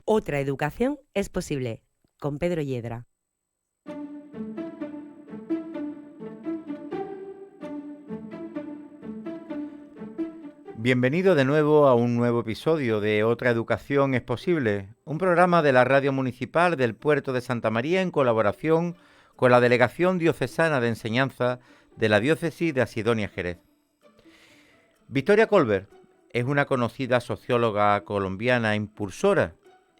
Otra educación es posible, con Pedro Hiedra. Bienvenido de nuevo a un nuevo episodio de Otra Educación es Posible, un programa de la Radio Municipal del Puerto de Santa María en colaboración con la Delegación Diocesana de Enseñanza de la Diócesis de Asidonia Jerez. Victoria Colbert es una conocida socióloga colombiana, impulsora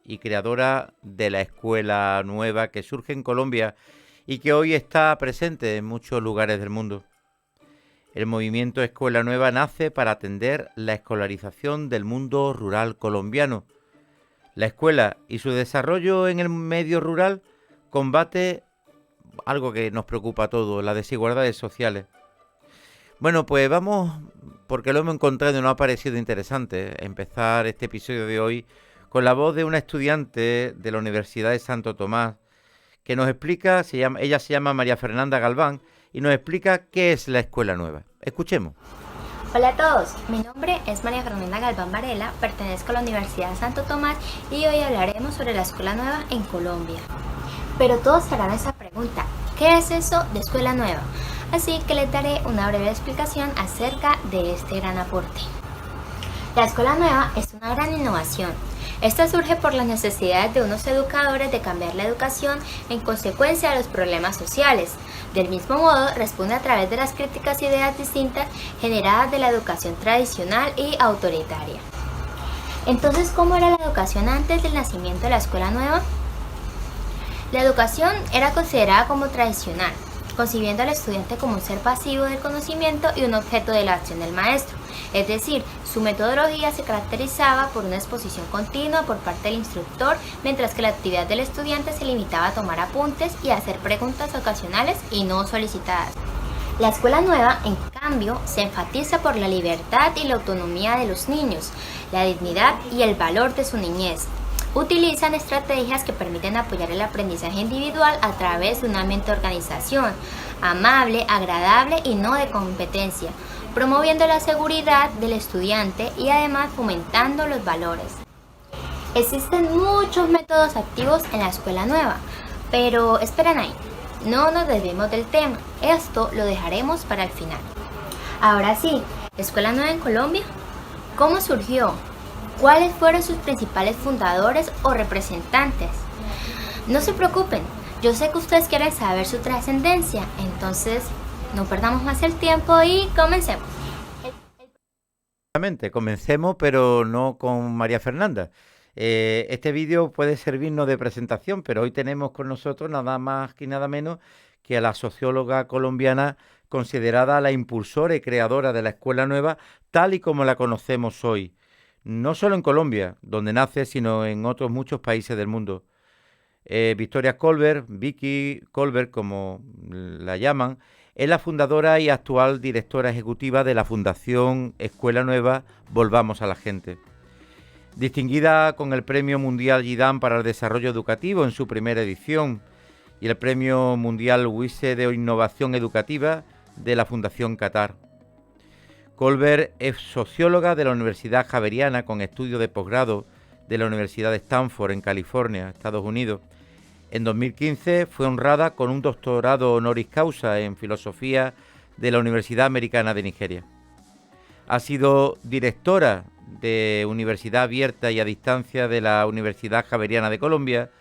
y creadora de la Escuela Nueva que surge en Colombia y que hoy está presente en muchos lugares del mundo. El movimiento Escuela Nueva nace para atender la escolarización del mundo rural colombiano. La escuela y su desarrollo en el medio rural combate algo que nos preocupa a todos, las desigualdades sociales. Bueno, pues vamos, porque lo hemos encontrado y nos ha parecido interesante, empezar este episodio de hoy con la voz de una estudiante de la Universidad de Santo Tomás que nos explica, ella se llama María Fernanda Galván, y nos explica qué es la Escuela Nueva. Escuchemos. Hola a todos, mi nombre es María Fernanda Galván Varela, pertenezco a la Universidad de Santo Tomás y hoy hablaremos sobre la Escuela Nueva en Colombia. Pero todos harán esa pregunta, ¿qué es eso de Escuela Nueva? Así que les daré una breve explicación acerca de este gran aporte. La Escuela Nueva es una gran innovación. Esta surge por las necesidades de unos educadores de cambiar la educación en consecuencia de los problemas sociales. Del mismo modo, responde a través de las críticas e ideas distintas generadas de la educación tradicional y autoritaria. Entonces, ¿cómo era la educación antes del nacimiento de la Escuela Nueva? La educación era considerada como tradicional, concibiendo al estudiante como un ser pasivo del conocimiento y un objeto de la acción del maestro. Es decir, su metodología se caracterizaba por una exposición continua por parte del instructor, mientras que la actividad del estudiante se limitaba a tomar apuntes y a hacer preguntas ocasionales y no solicitadas. La Escuela Nueva, en cambio, se enfatiza por la libertad y la autonomía de los niños, la dignidad y el valor de su niñez. Utilizan estrategias que permiten apoyar el aprendizaje individual a través de un ambiente de organización, amable, agradable y no de competencia, promoviendo la seguridad del estudiante y además fomentando los valores. Existen muchos métodos activos en la Escuela Nueva, pero esperen ahí, no nos desviemos del tema, esto lo dejaremos para el final. Ahora sí, Escuela Nueva en Colombia, ¿cómo surgió? ¿Cuáles fueron sus principales fundadores o representantes? No se preocupen, yo sé que ustedes quieren saber su trascendencia, entonces no perdamos más el tiempo y comencemos. Comencemos, pero no con María Fernanda. Este vídeo puede servirnos de presentación, pero hoy tenemos con nosotros nada más y nada menos que a la socióloga colombiana considerada la impulsora y creadora de la Escuela Nueva, tal y como la conocemos hoy. No solo en Colombia, donde nace, sino en otros muchos países del mundo. Victoria Colbert, Vicky Colbert, como la llaman, es la fundadora y actual directora ejecutiva de la Fundación Escuela Nueva Volvamos a la Gente. Distinguida con el Premio Mundial GIDAM para el Desarrollo Educativo en su primera edición y el Premio Mundial WISE de Innovación Educativa de la Fundación Qatar. Colbert es socióloga de la Universidad Javeriana con estudios de posgrado de la Universidad de Stanford en California, Estados Unidos. En 2015 fue honrada con un doctorado honoris causa en filosofía de la Universidad Americana de Nigeria. Ha sido directora de Universidad Abierta y a Distancia de la Universidad Javeriana de Colombia,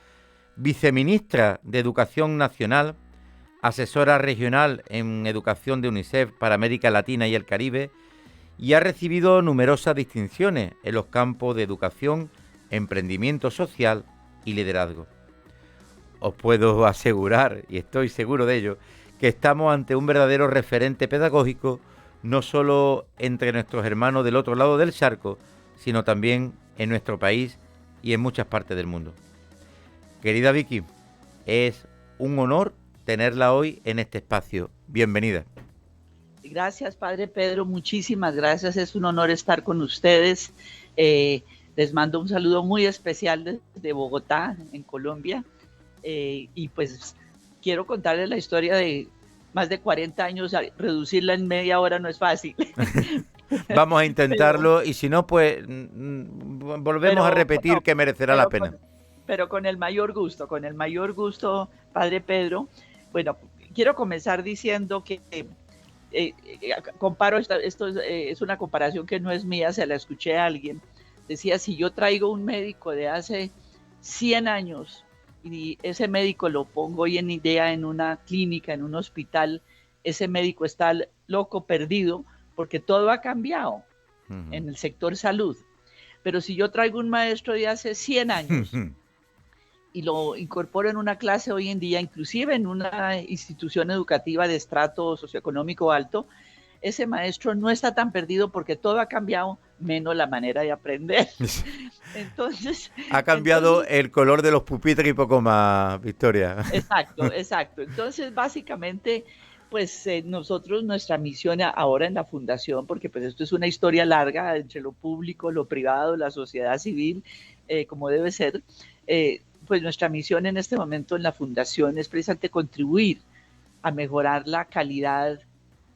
viceministra de Educación Nacional, asesora regional en educación de UNICEF para América Latina y el Caribe, y ha recibido numerosas distinciones en los campos de educación, emprendimiento social y liderazgo. Os puedo asegurar, y estoy seguro de ello, que estamos ante un verdadero referente pedagógico, no solo entre nuestros hermanos del otro lado del charco, sino también en nuestro país y en muchas partes del mundo. Querida Vicky, es un honor tenerla hoy en este espacio. Bienvenida. Gracias, Padre Pedro, muchísimas gracias, es un honor estar con ustedes. Les mando un saludo muy especial desde Bogotá, en Colombia, y pues quiero contarles la historia de más de 40 años, reducirla en media hora no es fácil. Vamos a intentarlo, y si no, pues volvemos a repetir, que merecerá la pena. pero con el mayor gusto, padre Pedro. Bueno, quiero comenzar diciendo que comparo, esto es una comparación que no es mía, se la escuché a alguien. Decía, si yo traigo un médico de hace 100 años y ese médico lo pongo hoy en idea en una clínica, en un hospital, ese médico está loco, perdido, porque todo ha cambiado en el sector salud. Pero si yo traigo un maestro de hace 100 años y lo incorporo en una clase hoy en día, inclusive en una institución educativa de estrato socioeconómico alto, ese maestro no está tan perdido porque todo ha cambiado, menos la manera de aprender. Entonces... Ha cambiado el color de los pupitres y poco más, Victoria. Exacto, exacto. Entonces, básicamente, pues nosotros, nuestra misión ahora en la fundación, porque pues esto es una historia larga entre lo público, lo privado, la sociedad civil, como debe ser, pues nuestra misión en este momento en la fundación es precisamente contribuir a mejorar la calidad,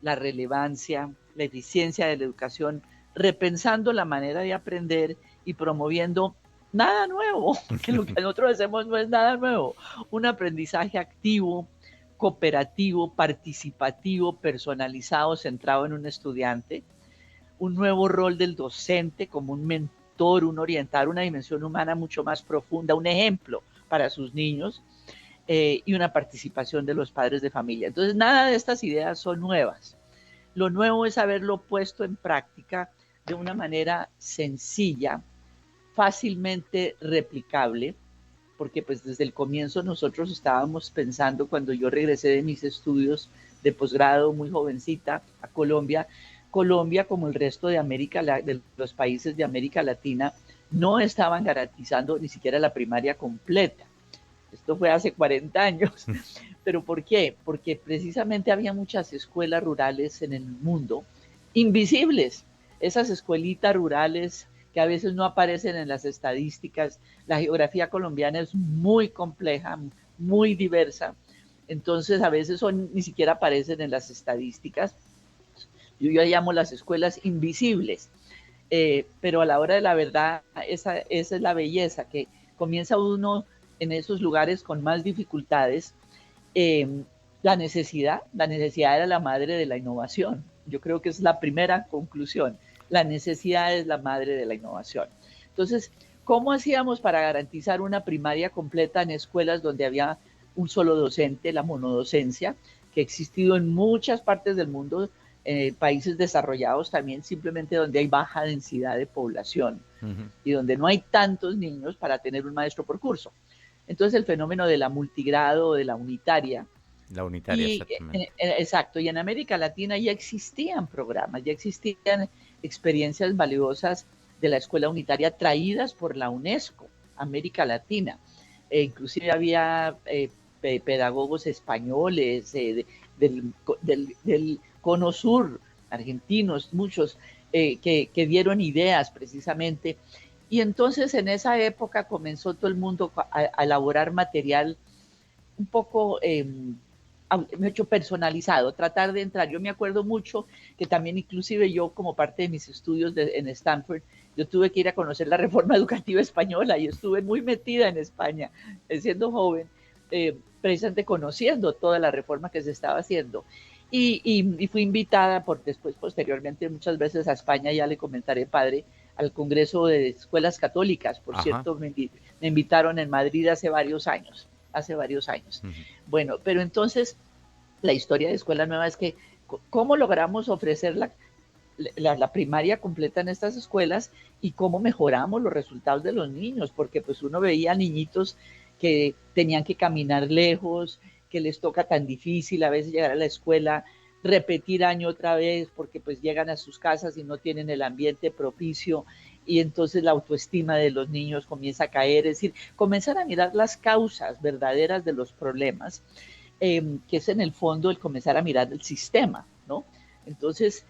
la relevancia, la eficiencia de la educación, repensando la manera de aprender y promoviendo nada nuevo, que lo que nosotros hacemos no es nada nuevo, un aprendizaje activo, cooperativo, participativo, personalizado, centrado en un estudiante, un nuevo rol del docente como un mentor, un orientar, una dimensión humana mucho más profunda, un ejemplo para sus niños, y una participación de los padres de familia. Entonces, nada de estas ideas son nuevas. Lo nuevo es haberlo puesto en práctica de una manera sencilla, fácilmente replicable, porque pues desde el comienzo nosotros estábamos pensando, cuando yo regresé de mis estudios de posgrado muy jovencita a Colombia, Colombia, como el resto de de los países de América Latina, no estaban garantizando ni siquiera la primaria completa. Esto fue hace 40 años. ¿Pero por qué? Porque precisamente había muchas escuelas rurales en el mundo, invisibles. Esas escuelitas rurales que a veces no aparecen en las estadísticas. La geografía colombiana es muy compleja, muy diversa. Entonces a veces ni siquiera aparecen en las estadísticas. Yo llamo las escuelas invisibles. Pero a la hora de la verdad, esa es la belleza, que comienza uno en esos lugares con más dificultades. La necesidad era la madre de la innovación. Yo creo que es la primera conclusión. La necesidad es la madre de la innovación. Entonces, ¿cómo hacíamos para garantizar una primaria completa en escuelas donde había un solo docente, la monodocencia, que ha existido en muchas partes del mundo, países desarrollados también, simplemente donde hay baja densidad de población y donde no hay tantos niños para tener un maestro por curso? Entonces el fenómeno de la multigrado o de la unitaria. La unitaria, exactamente. Exacto, y en América Latina ya existían programas, ya existían experiencias valiosas de la escuela unitaria traídas por la UNESCO, América Latina. Inclusive había pedagogos españoles del Cono Sur, argentinos, muchos, que dieron ideas precisamente. Y entonces en esa época comenzó todo el mundo a elaborar material un poco hecho personalizado, tratar de entrar. Yo me acuerdo mucho que también inclusive yo, como parte de mis estudios en Stanford, yo tuve que ir a conocer la reforma educativa española y estuve muy metida en España, siendo joven, precisamente conociendo toda la reforma que se estaba haciendo. Y fui invitada posteriormente muchas veces a España, ya le comentaré, padre, al Congreso de Escuelas Católicas. Por cierto, me invitaron en Madrid hace varios años. Bueno, pero entonces la historia de Escuela Nueva es que cómo logramos ofrecer la primaria completa en estas escuelas y cómo mejoramos los resultados de los niños, porque pues uno veía niñitos que tenían que caminar lejos, que les toca tan difícil a veces llegar a la escuela, repetir año otra vez, porque pues llegan a sus casas y no tienen el ambiente propicio, y entonces la autoestima de los niños comienza a caer. Es decir, comenzar a mirar las causas verdaderas de los problemas, que es en el fondo el comenzar a mirar el sistema, ¿no? Entonces,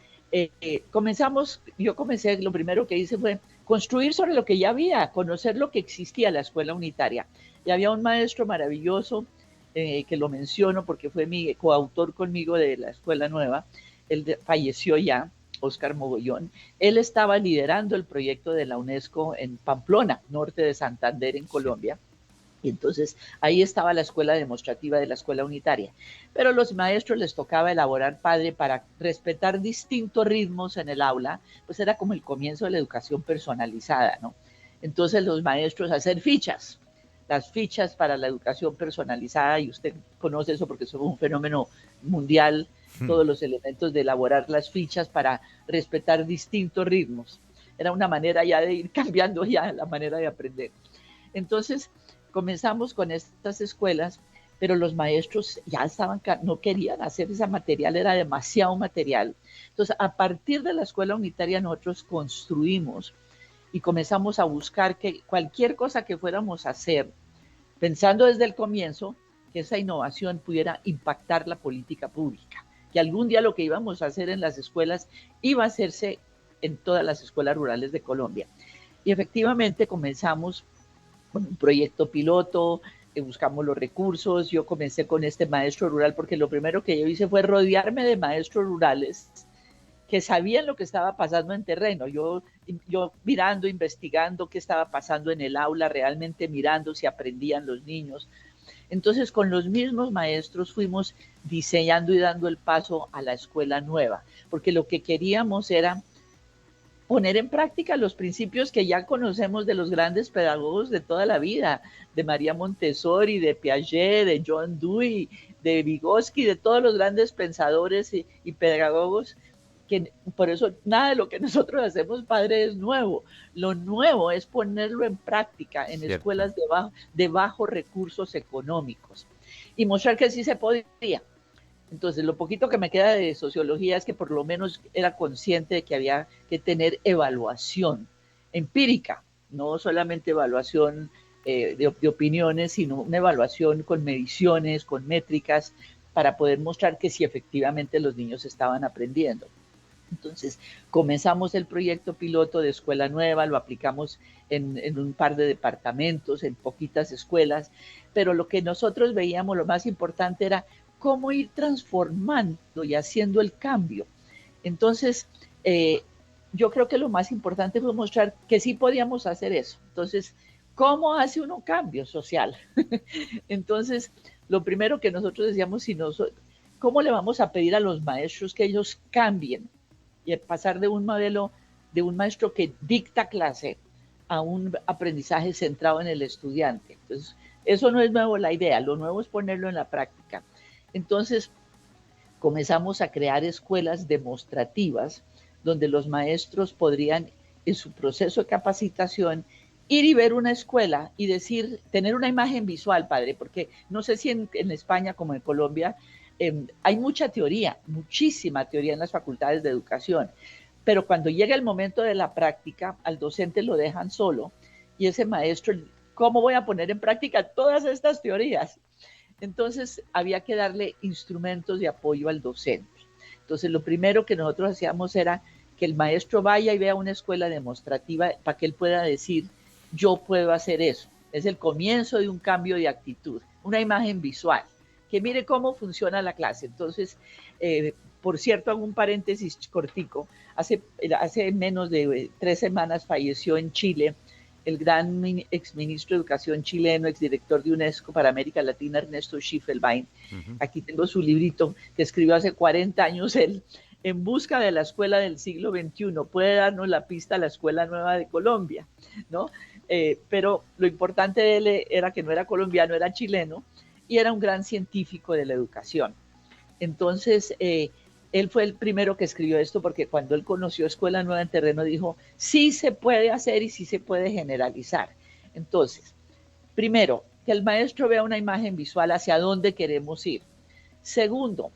yo comencé, lo primero que hice fue construir sobre lo que ya había, conocer lo que existía, la escuela unitaria. Y había un maestro maravilloso, que lo menciono porque fue mi coautor conmigo de la Escuela Nueva. Él falleció ya, Óscar Mogollón. Él estaba liderando el proyecto de la UNESCO en Pamplona, norte de Santander, en Colombia. Y entonces ahí estaba la escuela demostrativa de la escuela unitaria. Pero los maestros les tocaba elaborar, padre, para respetar distintos ritmos en el aula, pues era como el comienzo de la educación personalizada, ¿no? Entonces los maestros hacer fichas, las fichas para la educación personalizada, y usted conoce eso porque es un fenómeno mundial, todos los elementos de elaborar las fichas para respetar distintos ritmos. Era una manera ya de ir cambiando ya la manera de aprender. Entonces, comenzamos con estas escuelas, pero los maestros ya estaban, no querían hacer ese material, era demasiado material. Entonces, a partir de la escuela unitaria nosotros construimos y comenzamos a buscar que cualquier cosa que fuéramos a hacer, pensando desde el comienzo, que esa innovación pudiera impactar la política pública, que algún día lo que íbamos a hacer en las escuelas iba a hacerse en todas las escuelas rurales de Colombia. Y efectivamente comenzamos con un proyecto piloto, buscamos los recursos. Yo comencé con este maestro rural porque lo primero que yo hice fue rodearme de maestros rurales que sabían lo que estaba pasando en terreno. Yo mirando, investigando qué estaba pasando en el aula, realmente mirando si aprendían los niños. Entonces, con los mismos maestros fuimos diseñando y dando el paso a la escuela nueva, porque lo que queríamos era poner en práctica los principios que ya conocemos de los grandes pedagogos de toda la vida, de María Montessori, de Piaget, de John Dewey, de Vygotsky, de todos los grandes pensadores y pedagogos, que por eso nada de lo que nosotros hacemos, padre, es nuevo. Lo nuevo es ponerlo en práctica en Cierto. escuelas de bajos recursos económicos y mostrar que sí se podía. Entonces, lo poquito que me queda de sociología es que por lo menos era consciente de que había que tener evaluación empírica, no solamente evaluación de opiniones, sino una evaluación con mediciones, con métricas, para poder mostrar que sí efectivamente los niños estaban aprendiendo. Entonces, comenzamos el proyecto piloto de Escuela Nueva, lo aplicamos en un par de departamentos, en poquitas escuelas, pero lo que nosotros veíamos, lo más importante era cómo ir transformando y haciendo el cambio. Entonces, yo creo que lo más importante fue mostrar que sí podíamos hacer eso. Entonces, ¿cómo hace uno cambio social? Entonces, lo primero que nosotros decíamos, ¿cómo le vamos a pedir a los maestros que ellos cambien y pasar de un modelo de un maestro que dicta clase a un aprendizaje centrado en el estudiante? Entonces, eso no es nuevo la idea, lo nuevo es ponerlo en la práctica. Entonces, comenzamos a crear escuelas demostrativas donde los maestros podrían, en su proceso de capacitación, ir y ver una escuela y decir, tener una imagen visual, padre, porque no sé si en España como en Colombia hay mucha teoría, muchísima teoría en las facultades de educación, pero cuando llega el momento de la práctica, al docente lo dejan solo y ese maestro, ¿cómo voy a poner en práctica todas estas teorías? Entonces había que darle instrumentos de apoyo al docente. Entonces lo primero que nosotros hacíamos era que el maestro vaya y vea una escuela demostrativa para que él pueda decir, yo puedo hacer eso. Es el comienzo de un cambio de actitud, una imagen visual, que mire cómo funciona la clase. Entonces, por cierto, hago un paréntesis cortico, hace menos de 3 semanas falleció en Chile el gran exministro de Educación chileno, exdirector de UNESCO para América Latina, Ernesto Schiefelbein. Aquí tengo su librito que escribió hace 40 años él, En busca de la escuela del siglo XXI. Puede darnos la pista a la Escuela Nueva de Colombia, ¿no? Pero lo importante de él era que no era colombiano, era chileno, y era un gran científico de la educación. Entonces, él fue el primero que escribió esto porque cuando él conoció Escuela Nueva en Terreno dijo, sí se puede hacer y sí se puede generalizar. Entonces, primero, que el maestro vea una imagen visual hacia dónde queremos ir. Segundo,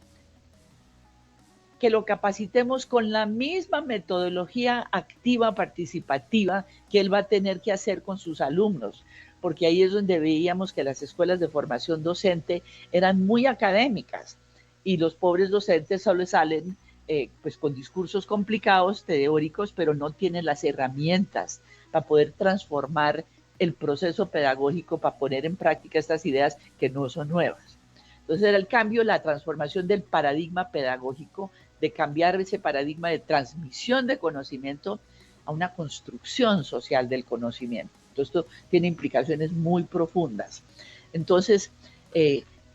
que lo capacitemos con la misma metodología activa, participativa que él va a tener que hacer con sus alumnos, porque ahí es donde veíamos que las escuelas de formación docente eran muy académicas y los pobres docentes solo salen pues con discursos complicados, teóricos, pero no tienen las herramientas para poder transformar el proceso pedagógico, para poner en práctica estas ideas que no son nuevas. Entonces era el cambio, la transformación del paradigma pedagógico, de cambiar ese paradigma de transmisión de conocimiento a una construcción social del conocimiento. conflicto. Esto tiene implicaciones muy profundas. Entonces,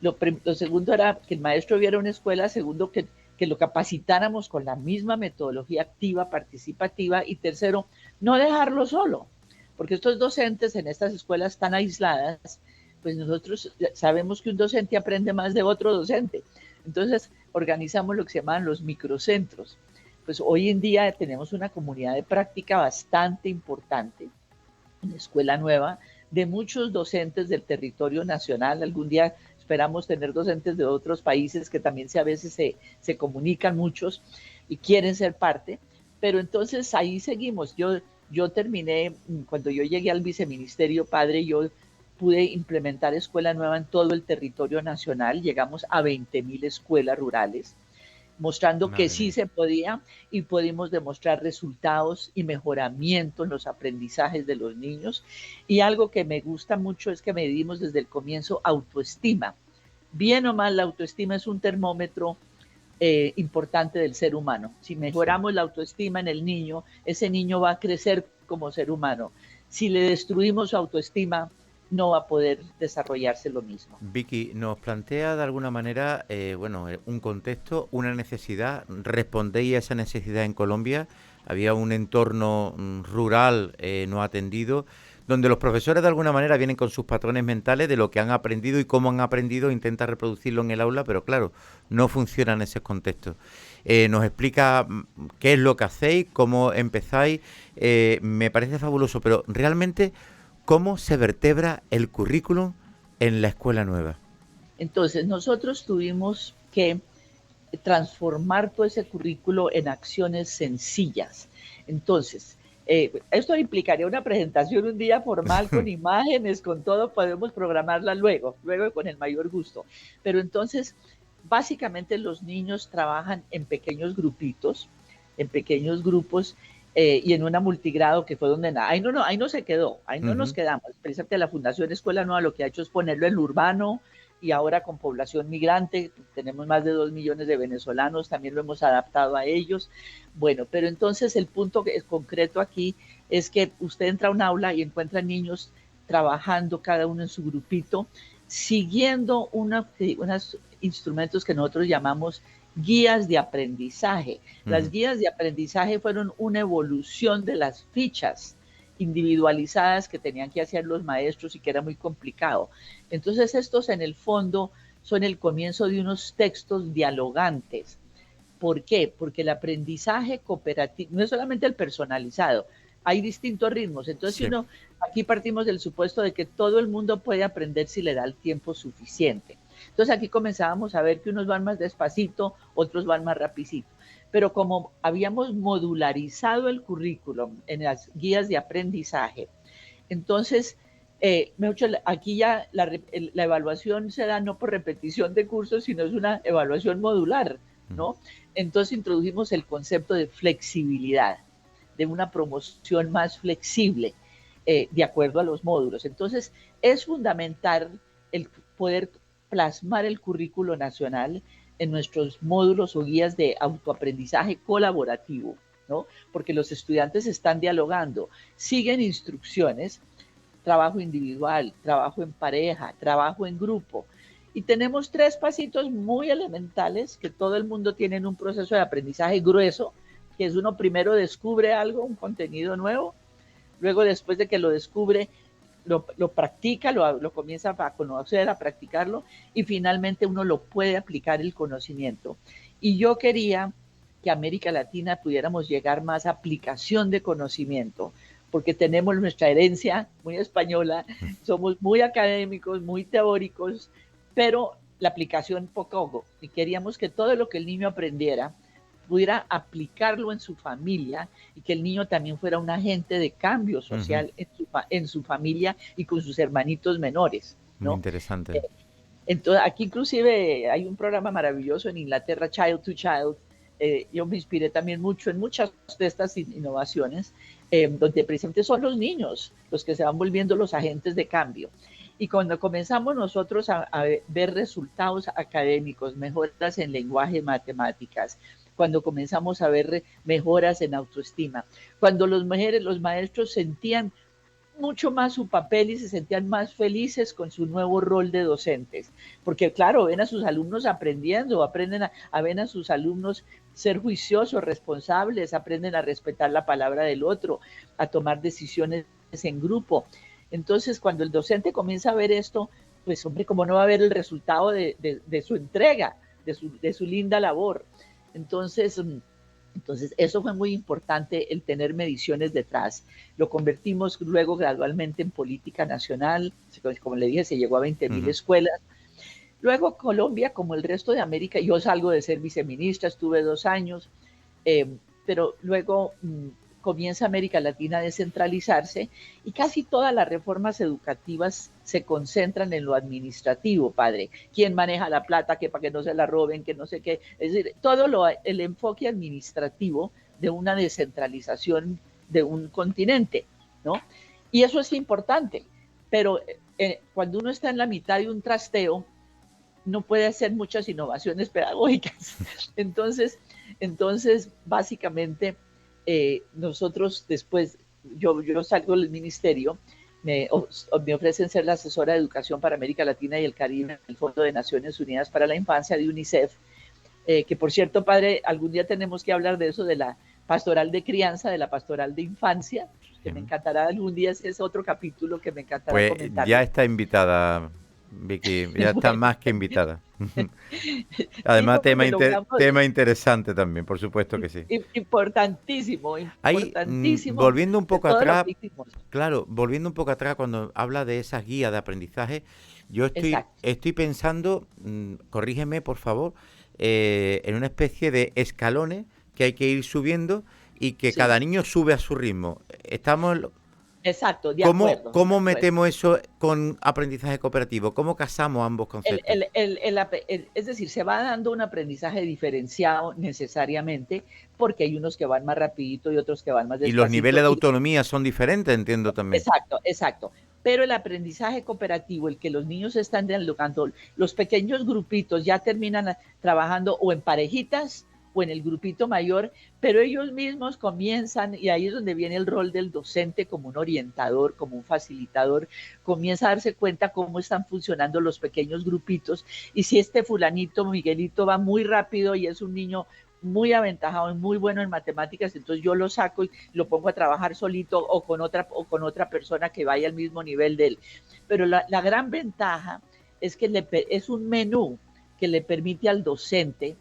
lo segundo era que el maestro viera una escuela, segundo, que lo capacitáramos con la misma metodología activa, participativa, y tercero, no dejarlo solo, porque estos docentes en estas escuelas tan aisladas, pues nosotros sabemos que un docente aprende más de otro docente. Entonces organizamos lo que se llaman los microcentros. Pues hoy en día tenemos una comunidad de práctica bastante importante, una escuela nueva, de muchos docentes del territorio nacional. Algún día esperamos tener docentes de otros países que también a veces se comunican muchos y quieren ser parte, pero entonces ahí seguimos. Yo terminé, cuando yo llegué al viceministerio, padre, yo pude implementar escuela nueva en todo el territorio nacional, llegamos a 20.000 escuelas rurales, mostrando que sí se podía, y pudimos demostrar resultados y mejoramiento en los aprendizajes de los niños. Y algo que me gusta mucho es que medimos desde el comienzo autoestima. Bien o mal, la autoestima es un termómetro importante del ser humano. Si mejoramos la autoestima en el niño, ese niño va a crecer como ser humano. Si le destruimos su autoestima, no va a poder desarrollarse lo mismo. Vicky, nos plantea de alguna manera, un contexto, una necesidad. Respondéis a esa necesidad en Colombia. Había un entorno rural no atendido, donde los profesores de alguna manera vienen con sus patrones mentales de lo que han aprendido y cómo han aprendido, intentan reproducirlo en el aula, pero claro, no funciona en ese contexto. Nos explica qué es lo que hacéis, cómo empezáis. Me parece fabuloso, pero realmente, ¿cómo se vertebra el currículum en la escuela nueva? Entonces, nosotros tuvimos que transformar todo ese currículo en acciones sencillas. Entonces, esto implicaría una presentación un día formal con imágenes, con todo, podemos programarla luego con el mayor gusto. Pero entonces, básicamente los niños trabajan en pequeños grupitos, en pequeños grupos, y en una multigrado que fue donde ahí no se quedó, ahí no nos quedamos. Precisamente la Fundación Escuela Nueva lo que ha hecho es ponerlo en lo urbano, y ahora con población migrante, tenemos más de 2 millones de venezolanos, también lo hemos adaptado a ellos. Bueno, pero entonces el punto que es concreto aquí es que usted entra a un aula y encuentra niños trabajando cada uno en su grupito, siguiendo unos instrumentos que nosotros llamamos guías de aprendizaje. Las guías de aprendizaje fueron una evolución de las fichas individualizadas que tenían que hacer los maestros y que era muy complicado. Entonces estos en el fondo son el comienzo de unos textos dialogantes. ¿Por qué? Porque el aprendizaje cooperativo no es solamente el personalizado, hay distintos ritmos. Entonces aquí partimos del supuesto de que todo el mundo puede aprender si le da el tiempo suficiente. Entonces aquí comenzábamos a ver que unos van más despacito, otros van más rapidito. Pero como habíamos modularizado el currículum en las guías de aprendizaje, entonces, aquí ya la evaluación se da no por repetición de cursos, sino es una evaluación modular, ¿no? Entonces introdujimos el concepto de flexibilidad, de una promoción más flexible, de acuerdo a los módulos. Entonces, es fundamental el poder plasmar el currículo nacional en nuestros módulos o guías de autoaprendizaje colaborativo, ¿no? Porque los estudiantes están dialogando, siguen instrucciones, trabajo individual, trabajo en pareja, trabajo en grupo. Y tenemos 3 pasitos muy elementales que todo el mundo tiene en un proceso de aprendizaje grueso, que es uno primero descubre algo, un contenido nuevo, luego después de que lo descubre, lo practica, lo comienza a conocer, a practicarlo, y finalmente uno lo puede aplicar el conocimiento. Y yo quería que América Latina pudiéramos llegar más a aplicación de conocimiento, porque tenemos nuestra herencia muy española, somos muy académicos, muy teóricos, pero la aplicación poco, y queríamos que todo lo que el niño aprendiera pudiera aplicarlo en su familia, y que el niño también fuera un agente de cambio social en su familia y con sus hermanitos menores, ¿no? Muy interesante. Entonces, aquí inclusive hay un programa maravilloso en Inglaterra, Child to Child. Yo me inspiré también mucho en muchas de estas innovaciones, donde precisamente son los niños los que se van volviendo los agentes de cambio. Y cuando comenzamos nosotros a ver resultados académicos, mejoras en lenguaje, matemáticas, cuando comenzamos a ver mejoras en autoestima, cuando los maestros sentían mucho más su papel y se sentían más felices con su nuevo rol de docentes, porque claro, ven a sus alumnos aprendiendo, aprenden a ven a sus alumnos ser juiciosos, responsables, aprenden a respetar la palabra del otro, a tomar decisiones en grupo. Entonces, cuando el docente comienza a ver esto, pues hombre, ¿cómo no va a ver el resultado de su entrega, de su linda labor? Entonces, eso fue muy importante, el tener mediciones detrás. Lo convertimos luego gradualmente en política nacional, como le dije, se llegó a 20.000 escuelas. Luego Colombia, como el resto de América, yo salgo de ser viceministra, estuve 2 años, pero luego comienza América Latina a descentralizarse y casi todas las reformas educativas se concentran en lo administrativo, padre. ¿Quién maneja la plata? Que para que no se la roben, que no sé qué. Es decir, el enfoque administrativo de una descentralización de un continente, ¿no? Y eso es importante, pero cuando uno está en la mitad de un trasteo, no puede hacer muchas innovaciones pedagógicas. Entonces básicamente, nosotros después, yo salgo del ministerio, me ofrecen ser la asesora de educación para América Latina y el Caribe en el Fondo de Naciones Unidas para la Infancia de UNICEF, que por cierto, padre, algún día tenemos que hablar de eso, de la pastoral de crianza, de la pastoral de infancia, que me encantará algún día, ese es otro capítulo que me encantará pues comentar. Ya está invitada, Vicky, ya está más que invitada. Además, tema interesante también, por supuesto que sí. Importantísimo. Ahí, volviendo un poco atrás, claro, volviendo un poco atrás, cuando habla de esas guías de aprendizaje, yo estoy pensando, corrígeme por favor, en una especie de escalones que hay que ir subiendo y que cada niño sube a su ritmo. Exacto, de acuerdo. ¿Cómo metemos eso con aprendizaje cooperativo? ¿Cómo casamos ambos conceptos? Es decir, se va dando un aprendizaje diferenciado necesariamente, porque hay unos que van más rapidito y otros que van más despacito. Y los niveles de autonomía son diferentes, entiendo también. Exacto. Pero el aprendizaje cooperativo, el que los niños están dialogando, los pequeños grupitos ya terminan trabajando o en parejitas o en el grupito mayor, pero ellos mismos comienzan, y ahí es donde viene el rol del docente como un orientador, como un facilitador, comienza a darse cuenta cómo están funcionando los pequeños grupitos, y si este fulanito, Miguelito, va muy rápido y es un niño muy aventajado y muy bueno en matemáticas, entonces yo lo saco y lo pongo a trabajar solito o con otra persona que vaya al mismo nivel de él. Pero la gran ventaja es que es un menú que le permite al docente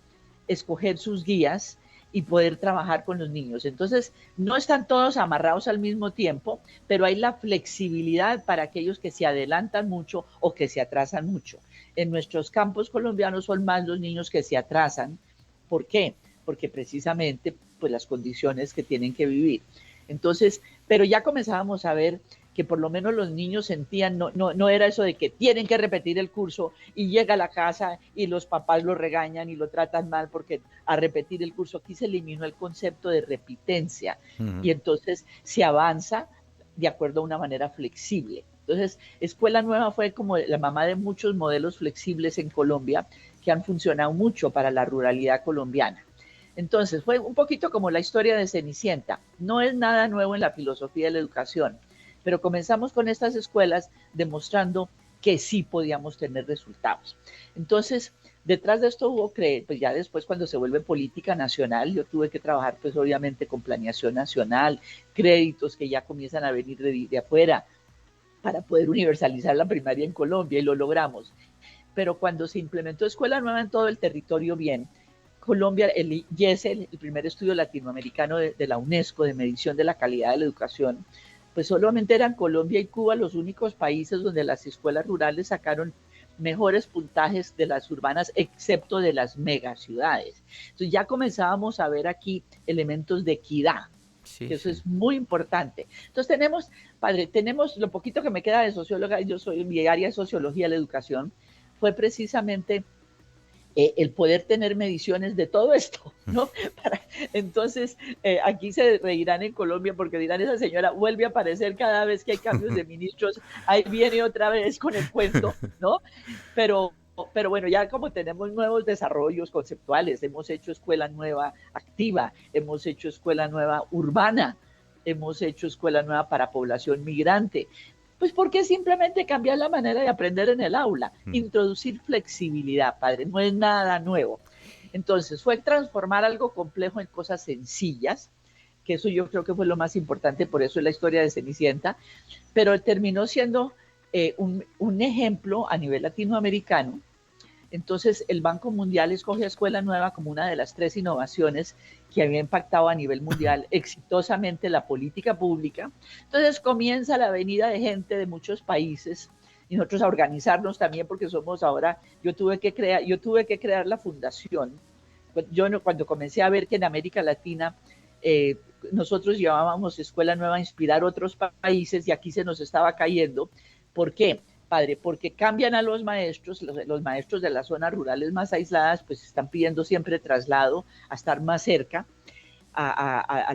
escoger sus guías y poder trabajar con los niños. Entonces, no están todos amarrados al mismo tiempo, pero hay la flexibilidad para aquellos que se adelantan mucho o que se atrasan mucho. En nuestros campos colombianos son más los niños que se atrasan. ¿Por qué? Porque precisamente, pues, las condiciones que tienen que vivir. Entonces, pero ya comenzábamos a ver que por lo menos los niños sentían, no era eso de que tienen que repetir el curso y llega a la casa y los papás lo regañan y lo tratan mal porque a repetir el curso. Aquí se eliminó el concepto de repitencia y entonces se avanza de acuerdo a una manera flexible. Entonces, Escuela Nueva fue como la mamá de muchos modelos flexibles en Colombia que han funcionado mucho para la ruralidad colombiana. Entonces, fue un poquito como la historia de Cenicienta. No es nada nuevo en la filosofía de la educación, pero comenzamos con estas escuelas demostrando que sí podíamos tener resultados. Entonces, detrás de esto hubo, pues ya después cuando se vuelve política nacional, yo tuve que trabajar pues obviamente con planeación nacional, créditos que ya comienzan a venir de afuera para poder universalizar la primaria en Colombia y lo logramos. Pero cuando se implementó Escuela Nueva en todo el territorio bien, Colombia, el YESEL, el primer estudio latinoamericano de la UNESCO de medición de la calidad de la educación, pues solamente eran Colombia y Cuba los únicos países donde las escuelas rurales sacaron mejores puntajes de las urbanas, excepto de las megaciudades. Entonces ya comenzábamos a ver aquí elementos de equidad, que eso es muy importante. Entonces tenemos lo poquito que me queda de socióloga, yo soy en mi área de sociología de la educación, fue precisamente el poder tener mediciones de todo esto, ¿no? Entonces, aquí se reirán en Colombia porque dirán, esa señora vuelve a aparecer cada vez que hay cambios de ministros, ahí viene otra vez con el cuento, ¿no? Pero bueno, ya como tenemos nuevos desarrollos conceptuales, hemos hecho Escuela Nueva activa, hemos hecho Escuela Nueva urbana, hemos hecho escuela nueva para población migrante. Pues porque simplemente cambiar la manera de aprender en el aula, introducir flexibilidad, padre, no es nada nuevo. Entonces fue transformar algo complejo en cosas sencillas, que eso yo creo que fue lo más importante, por eso es la historia de Cenicienta, pero terminó siendo un ejemplo a nivel latinoamericano. Entonces el Banco Mundial escoge a Escuela Nueva como una de las 3 innovaciones que había impactado a nivel mundial exitosamente la política pública. Entonces comienza la venida de gente de muchos países y nosotros a organizarnos también porque somos ahora, yo tuve que crear la fundación. Cuando comencé a ver que en América Latina nosotros llevábamos Escuela Nueva a inspirar otros países y aquí se nos estaba cayendo. ¿Por qué, padre? Porque cambian a los maestros de las zonas rurales más aisladas, pues están pidiendo siempre traslado a estar más cerca a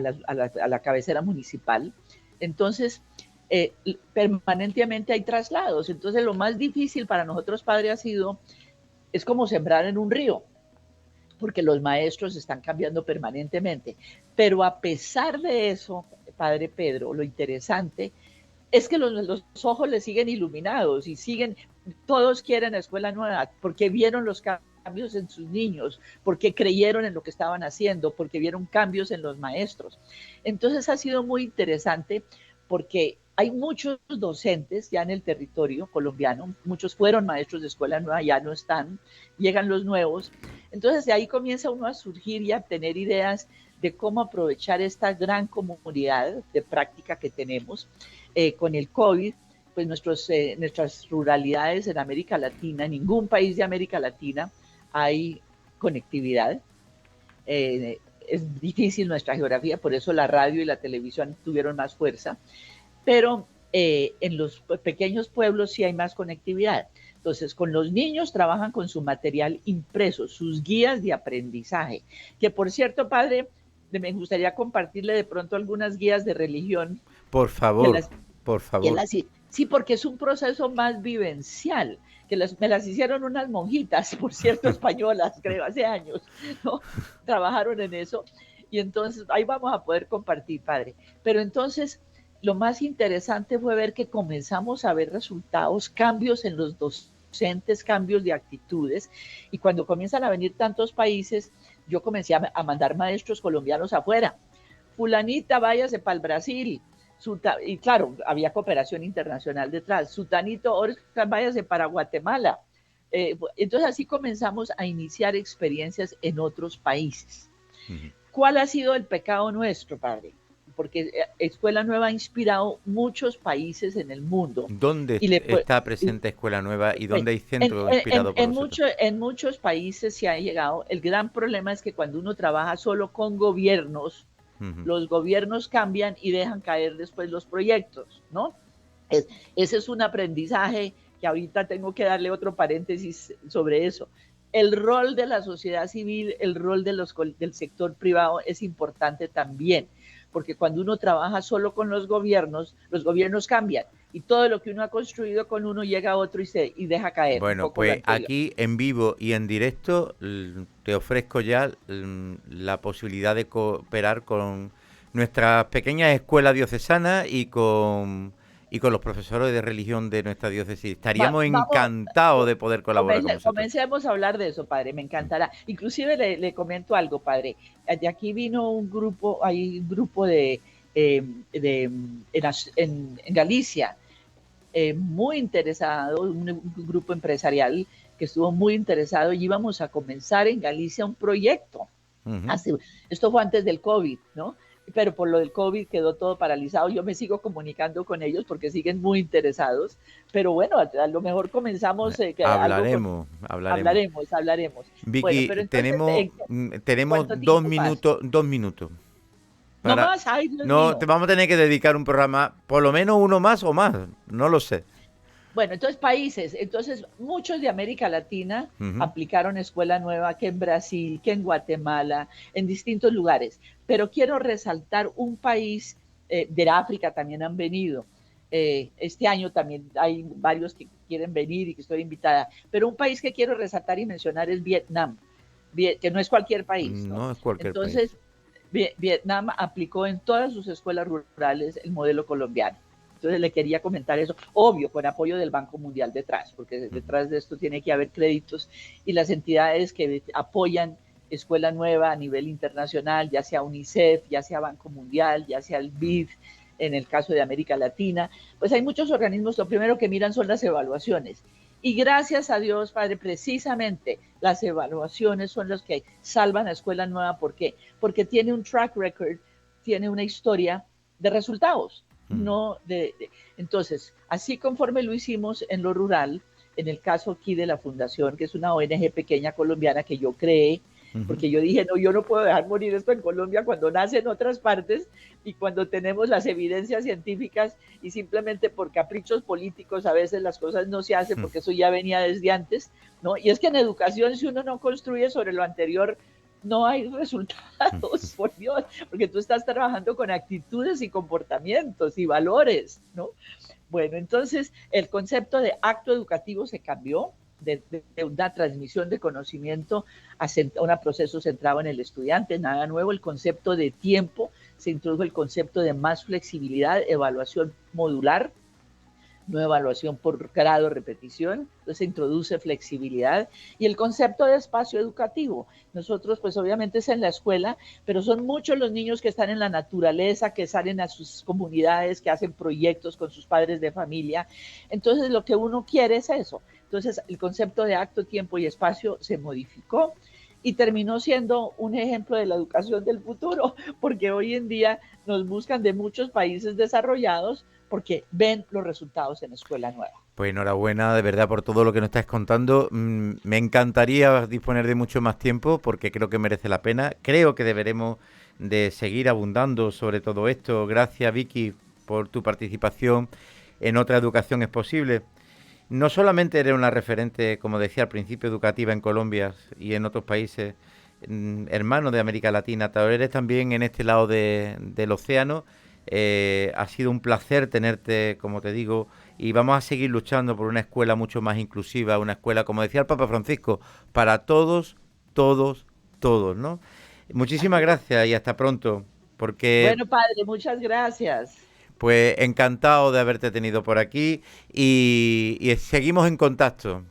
la cabecera municipal. Entonces, permanentemente hay traslados. Entonces, lo más difícil para nosotros, padre, es como sembrar en un río, porque los maestros están cambiando permanentemente. Pero a pesar de eso, padre Pedro, lo interesante es que los ojos les siguen iluminados y todos quieren Escuela Nueva porque vieron los cambios en sus niños, porque creyeron en lo que estaban haciendo, porque vieron cambios en los maestros. Entonces ha sido muy interesante porque hay muchos docentes ya en el territorio colombiano, muchos fueron maestros de Escuela Nueva, ya no están, llegan los nuevos. Entonces de ahí comienza uno a surgir y a tener ideas de cómo aprovechar esta gran comunidad de práctica que tenemos. Con el COVID, pues nuestras ruralidades en América Latina, en ningún país de América Latina hay conectividad. Es difícil nuestra geografía, por eso la radio y la televisión tuvieron más fuerza, pero en los pequeños pueblos sí hay más conectividad. Entonces, con los niños trabajan con su material impreso, sus guías de aprendizaje, que por cierto, padre, me gustaría compartirle de pronto algunas guías de religión. Por favor, por favor. Sí, porque es un proceso más vivencial, me las hicieron unas monjitas, por cierto, españolas, creo, hace años, ¿no? Trabajaron en eso, y entonces ahí vamos a poder compartir, padre. Pero entonces, lo más interesante fue ver que comenzamos a ver resultados, cambios en los docentes, cambios de actitudes, y cuando comienzan a venir tantos países, yo comencé a mandar maestros colombianos afuera. Fulanita, váyase para el Brasil. Y claro, había cooperación internacional detrás. Sutanito, váyase para Guatemala. Entonces así comenzamos a iniciar experiencias en otros países. ¿Cuál ha sido el pecado nuestro, padre? Porque Escuela Nueva ha inspirado muchos países en el mundo. ¿Dónde está presente Escuela Nueva y dónde hay centros inspirados por vosotros? En muchos países se ha llegado. El gran problema es que cuando uno trabaja solo con gobiernos, los gobiernos cambian y dejan caer después los proyectos, ¿no? Ese es un aprendizaje que ahorita tengo que darle otro paréntesis sobre eso. El rol de la sociedad civil, el rol del sector privado es importante también, porque cuando uno trabaja solo con los gobiernos cambian y todo lo que uno ha construido con uno llega a otro y deja caer. Bueno, pues aquí en vivo y en directo te ofrezco ya la posibilidad de cooperar con nuestras pequeñas escuelas diocesanas y con los profesores de religión de nuestra diócesis. Estaríamos encantados de poder colaborar con vosotros. Comencemos a hablar de eso, padre, me encantará. Inclusive le comento algo, padre. De aquí vino hay un grupo en Galicia, muy interesado, un grupo empresarial que estuvo muy interesado y íbamos a comenzar en Galicia un proyecto. Esto fue antes del COVID, ¿no? Pero por lo del COVID quedó todo paralizado. Yo me sigo comunicando con ellos porque siguen muy interesados. Pero bueno, a lo mejor comenzamos... Hablaremos. Vicky, bueno, pero entonces, tenemos 2 minutos. 2 minutos. No más, te vamos a tener que dedicar un programa, por lo menos uno más o más, no lo sé. Bueno, entonces países, muchos de América Latina aplicaron Escuela Nueva, que en Brasil, que en Guatemala, en distintos lugares. Pero quiero resaltar un país de África también han venido. Este año también hay varios que quieren venir y que estoy invitada. Pero un país que quiero resaltar y mencionar es Vietnam, que no es cualquier país, ¿no? No es cualquier país. Vietnam aplicó en todas sus escuelas rurales el modelo colombiano. Entonces le quería comentar eso, obvio, con apoyo del Banco Mundial detrás, porque detrás de esto tiene que haber créditos y las entidades que apoyan Escuela Nueva a nivel internacional, ya sea UNICEF, ya sea Banco Mundial, ya sea el BID, en el caso de América Latina, pues hay muchos organismos, lo primero que miran son las evaluaciones. Y gracias a Dios, Padre, precisamente las evaluaciones son las que salvan a Escuela Nueva. ¿Por qué? Porque tiene un track record, tiene una historia de resultados. Entonces, así conforme lo hicimos en lo rural, en el caso aquí de la Fundación, que es una ONG pequeña colombiana que yo creé, porque yo dije, no, yo no puedo dejar morir esto en Colombia cuando nace en otras partes y cuando tenemos las evidencias científicas y simplemente por caprichos políticos a veces las cosas no se hacen porque eso ya venía desde antes, ¿no? Y es que en educación, si uno no construye sobre lo anterior, no hay resultados, por Dios, porque tú estás trabajando con actitudes y comportamientos y valores, ¿no? Bueno, entonces el concepto de acto educativo se cambió de una transmisión de conocimiento a un proceso centrado en el estudiante, nada nuevo. El concepto de tiempo, se introdujo el concepto de más flexibilidad, evaluación modular, no evaluación por grado, repetición, entonces se introduce flexibilidad y el concepto de espacio educativo. Nosotros pues obviamente es en la escuela, pero son muchos los niños que están en la naturaleza, que salen a sus comunidades, que hacen proyectos con sus padres de familia, entonces lo que uno quiere es eso. Entonces el concepto de acto, tiempo y espacio se modificó y terminó siendo un ejemplo de la educación del futuro, porque hoy en día nos buscan de muchos países desarrollados porque ven los resultados en Escuela Nueva. Pues enhorabuena de verdad por todo lo que nos estás contando. Me encantaría disponer de mucho más tiempo porque creo que merece la pena. Creo que deberemos de seguir abundando sobre todo esto. Gracias, Vicky, por tu participación en Otra Educación es Posible. No solamente eres una referente, como decía al principio, educativa en Colombia y en otros países hermanos de América Latina, pero eres también en este lado del océano. Ha sido un placer tenerte, como te digo, y vamos a seguir luchando por una escuela mucho más inclusiva, una escuela, como decía el Papa Francisco, para todos, todos, todos, ¿no? Muchísimas gracias y hasta pronto, porque... Bueno, padre, muchas gracias. Pues encantado de haberte tenido por aquí y seguimos en contacto,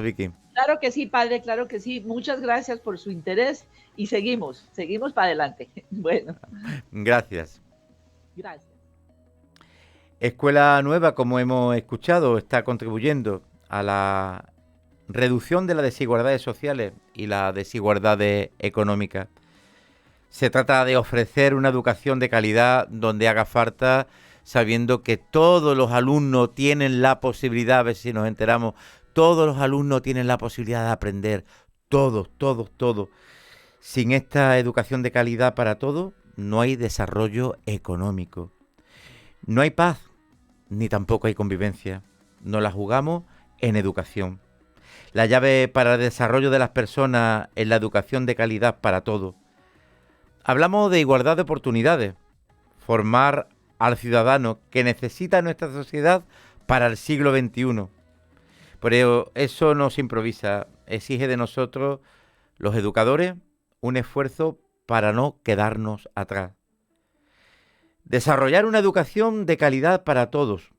Vicky. Claro que sí, padre, claro que sí. Muchas gracias por su interés y seguimos para adelante. Bueno. Gracias. Gracias. Escuela Nueva, como hemos escuchado, está contribuyendo a la reducción de las desigualdades sociales y las desigualdades económicas. Se trata de ofrecer una educación de calidad donde haga falta, sabiendo que todos los alumnos tienen la posibilidad, a ver si nos enteramos, todos los alumnos tienen la posibilidad de aprender, todos. Sin esta educación de calidad para todos, no hay desarrollo económico. No hay paz, ni tampoco hay convivencia. Nos la jugamos en educación. La llave para el desarrollo de las personas es la educación de calidad para todos. Hablamos de igualdad de oportunidades, formar al ciudadano que necesita nuestra sociedad para el siglo XXI. Pero eso no se improvisa, exige de nosotros, los educadores, un esfuerzo para no quedarnos atrás. Desarrollar una educación de calidad para todos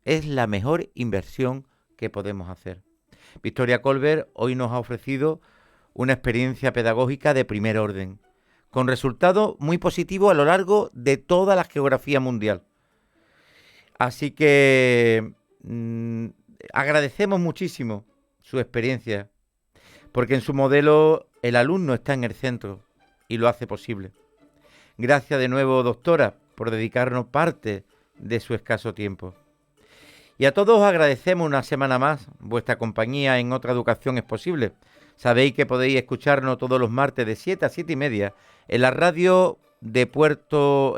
es la mejor inversión que podemos hacer. Victoria Colbert hoy nos ha ofrecido una experiencia pedagógica de primer orden, con resultados muy positivos a lo largo de toda la geografía mundial. Así que agradecemos muchísimo su experiencia, porque en su modelo el alumno está en el centro y lo hace posible. Gracias de nuevo, doctora, por dedicarnos parte de su escaso tiempo. Y a todos agradecemos una semana más vuestra compañía en Otra Educación es Posible. Sabéis que podéis escucharnos todos los martes de 7 a 7 y media en la radio de Puerto,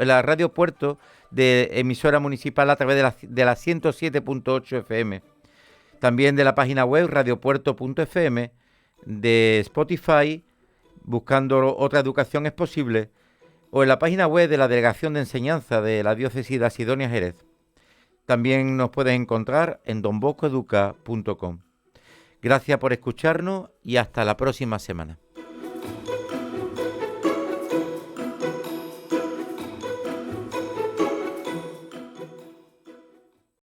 de emisora municipal a través de la 107.8 FM. También de la página web radiopuerto.fm, de Spotify, buscando Otra Educación es Posible, o en la página web de la Delegación de Enseñanza de la Diócesis de Sidonia Jerez. También nos puedes encontrar en donboscoeduca.com. Gracias por escucharnos y hasta la próxima semana.